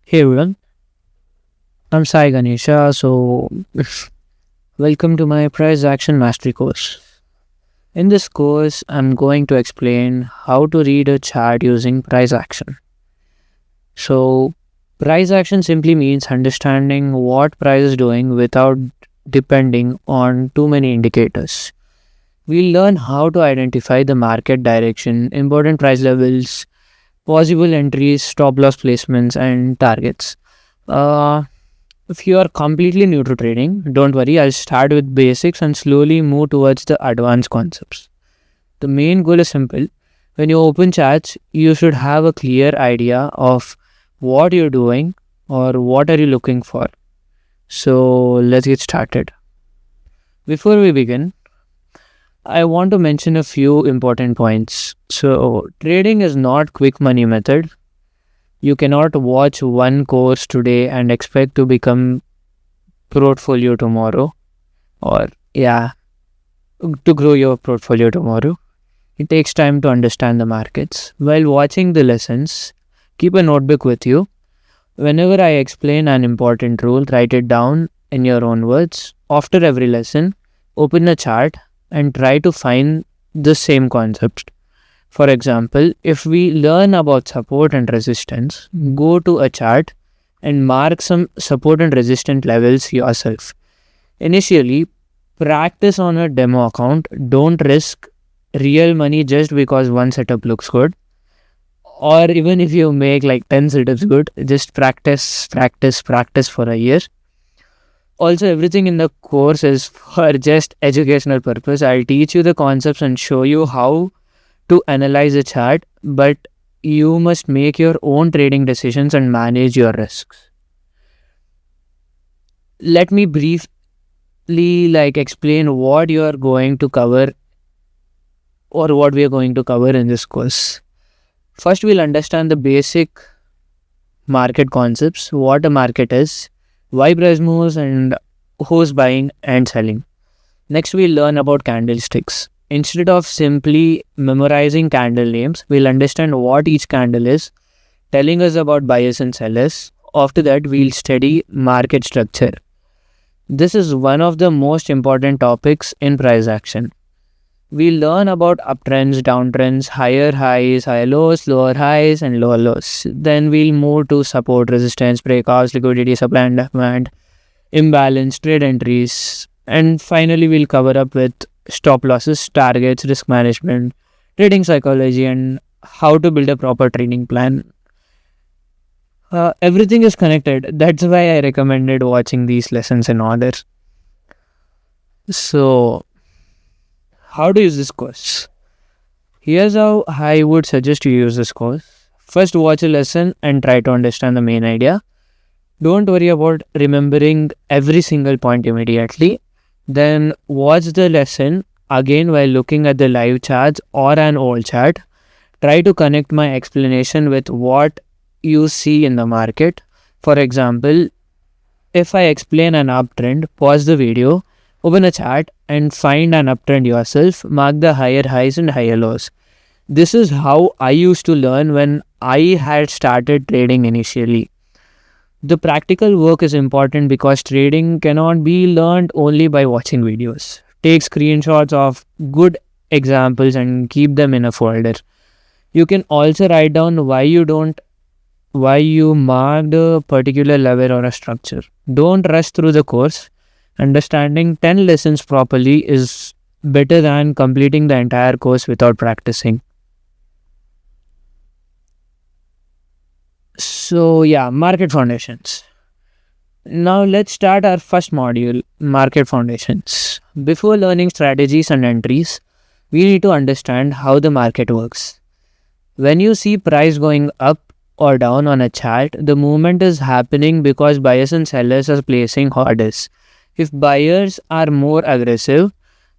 Hey everyone, I'm Sai Ganesha. Welcome to my price action mastery course. In this course, I'm going to explain how to read a chart using price action. So, price action simply means understanding what price is doing without depending on too many indicators. We'll learn how to identify the market direction, important price levels, possible entries, stop loss placements, and targets. Uh, If you are completely new to trading, don't worry, I'll start with basics and slowly move towards the advanced concepts. The main goal is simple. When you open charts, you should have a clear idea of what you're doing or what are you looking for. So let's get started. Before we begin, I want to mention a few important points. So trading is not quick money method. You cannot watch one course today and expect to become portfolio tomorrow or yeah to grow your portfolio tomorrow. It takes time to understand the markets. While watching the lessons, keep a notebook with you. Whenever I explain an important rule, write it down in your own words. After every lesson, open a chart and try to find the same concept. For example, if we learn about support and resistance, go to a chart and mark some support and resistance levels yourself. Initially, practice on a demo account. Don't risk real money just because one setup looks good. Or even if you make like 10 setups good, just practice for a year. Also, everything in the course is for just educational purpose. I'll teach you the concepts and show you how to analyze a chart, but you must make your own trading decisions and manage your risks. Let me briefly explain what you are going to cover or what we are going to cover in this course. First, we'll understand the basic market concepts, what a market is, why price moves, and who's buying and selling. Next, we'll learn about candlesticks. Instead of simply memorizing candle names, we'll understand what each candle is, telling us about buyers and sellers. After that, we'll study market structure. This is one of the most important topics in price action. We'll learn about uptrends, downtrends, higher highs, higher lows, lower highs, and lower lows. Then we'll move to support, resistance, breakouts, liquidity, supply and demand, imbalance, trade entries, and finally we'll cover up with stop losses, targets, risk management, trading psychology, and how to build a proper trading plan. Everything is connected. That's why I recommended watching these lessons in order. So, how to use this course? Here's how I would suggest you use this course. First, watch a lesson and try to understand the main idea. Don't worry about remembering every single point immediately. Then watch the lesson again while looking at the live charts or an old chart. Try to connect my explanation with what you see in the market. For example, if I explain an uptrend, pause the video, open a chart and find an uptrend yourself, mark the higher highs and higher lows. This is how I used to learn when I had started trading initially. The practical work is important because trading cannot be learned only by watching videos. Take screenshots of good examples and keep them in a folder. You can also write down why you marked a particular level or a structure. Don't rush through the course. Understanding 10 lessons properly is better than completing the entire course without practicing. So yeah, market foundations. Now let's start our first module, market foundations. Before learning strategies and entries, we need to understand how the market works. When you see price going up or down on a chart, the movement is happening because buyers and sellers are placing orders. If buyers are more aggressive,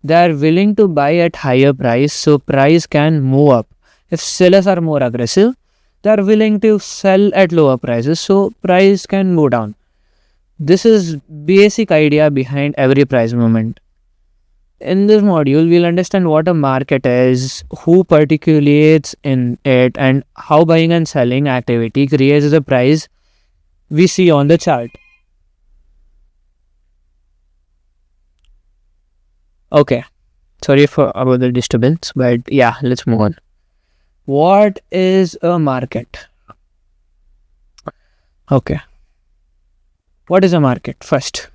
they are willing to buy at higher price so price can move up. If sellers are more aggressive, they are willing to sell at lower prices so price can go down. This is basic idea behind every price movement. In this module, we'll understand what a market is, who particulates in it, and how buying and selling activity creates the price we see on the chart. Okay, sorry for about the disturbance, but yeah, let's move on. What is a market? Okay, what is a market? First,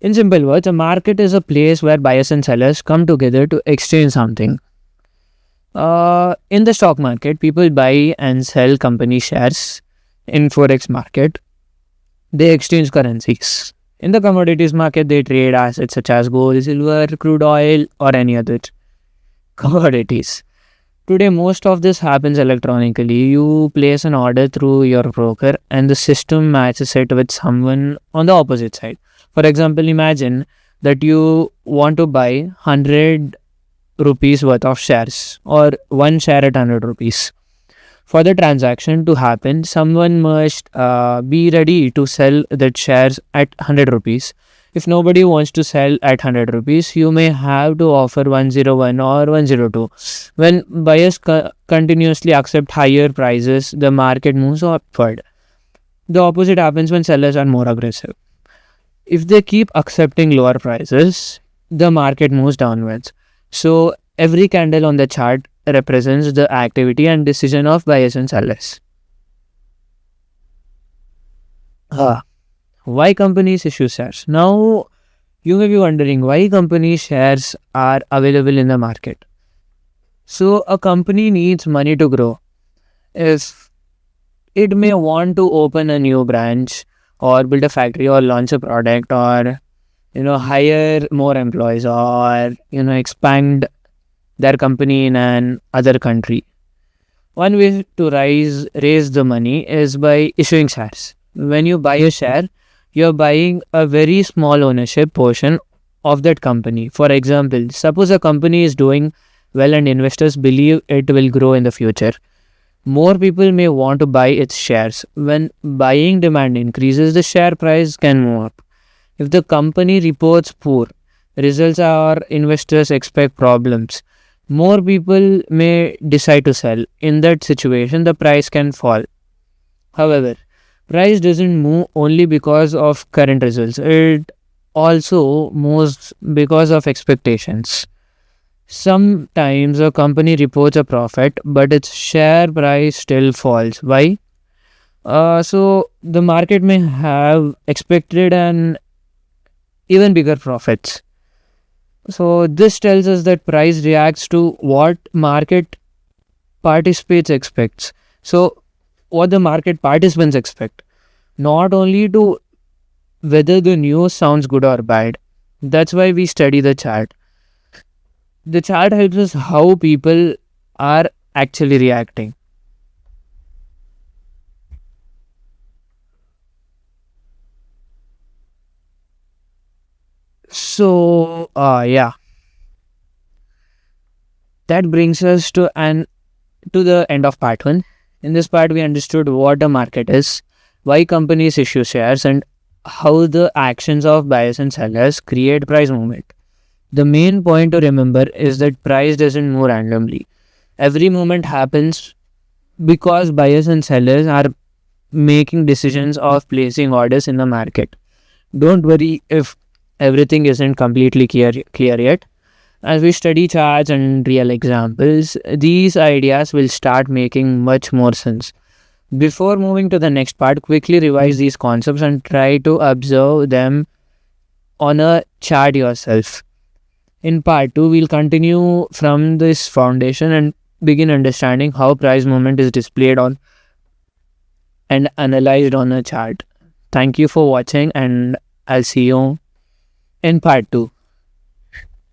in simple words, a market is a place where buyers and sellers come together to exchange something. In the stock market, people buy and sell company shares. In forex market, they exchange currencies. In the commodities market, they trade assets such as gold, silver, crude oil, or any other commodities. Today, most of this happens electronically. You place an order through your broker, and the system matches it with someone on the opposite side. For example, imagine that you want to buy 100 rupees worth of shares or one share at 100 rupees. For the transaction to happen, someone must be ready to sell that shares at 100 rupees. If nobody wants to sell at 100 rupees, you may have to offer 101 or 102. When buyers continuously accept higher prices, the market moves upward. The opposite happens when sellers are more aggressive. If they keep accepting lower prices, the market moves downwards. So every candle on the chart represents the activity and decision of buyers and sellers. Ah, why companies issue shares? Now, you may be wondering why company shares are available in the market. So, a company needs money to grow. If it may want to open a new branch or build a factory or launch a product or hire more employees or expand their company in an other country. One way to raise the money is by issuing shares. When you buy a share, you're buying a very small ownership portion of that company. For example, suppose a company is doing well and investors believe it will grow in the future. More people may want to buy its shares. When buying demand increases, the share price can move up. If the company reports poor results or investors expect problems, more people may decide to sell. In that situation, the price can fall. However, price doesn't move only because of current results. It also moves because of expectations. Sometimes a company reports a profit, but its share price still falls. Why? So the market may have expected an even bigger profits. So this tells us that price reacts to what market participants expects. So what the market participants expect, not only to whether the news sounds good or bad. That's why we study the chart. The chart helps us how people are actually reacting. So yeah, that brings us to the end of part one. In this part, we understood what a market is, why companies issue shares, and how the actions of buyers and sellers create price movement. The main point to remember is that price doesn't move randomly. Every movement happens because buyers and sellers are making decisions of placing orders in the market. Don't worry if everything isn't completely clear yet. As we study charts and real examples, these ideas will start making much more sense. Before moving to the next part, quickly revise these concepts and try to observe them on a chart yourself. In part 2, we'll continue from this foundation and begin understanding how price movement is displayed on and analyzed on a chart. Thank you for watching, and I'll see you in part 2.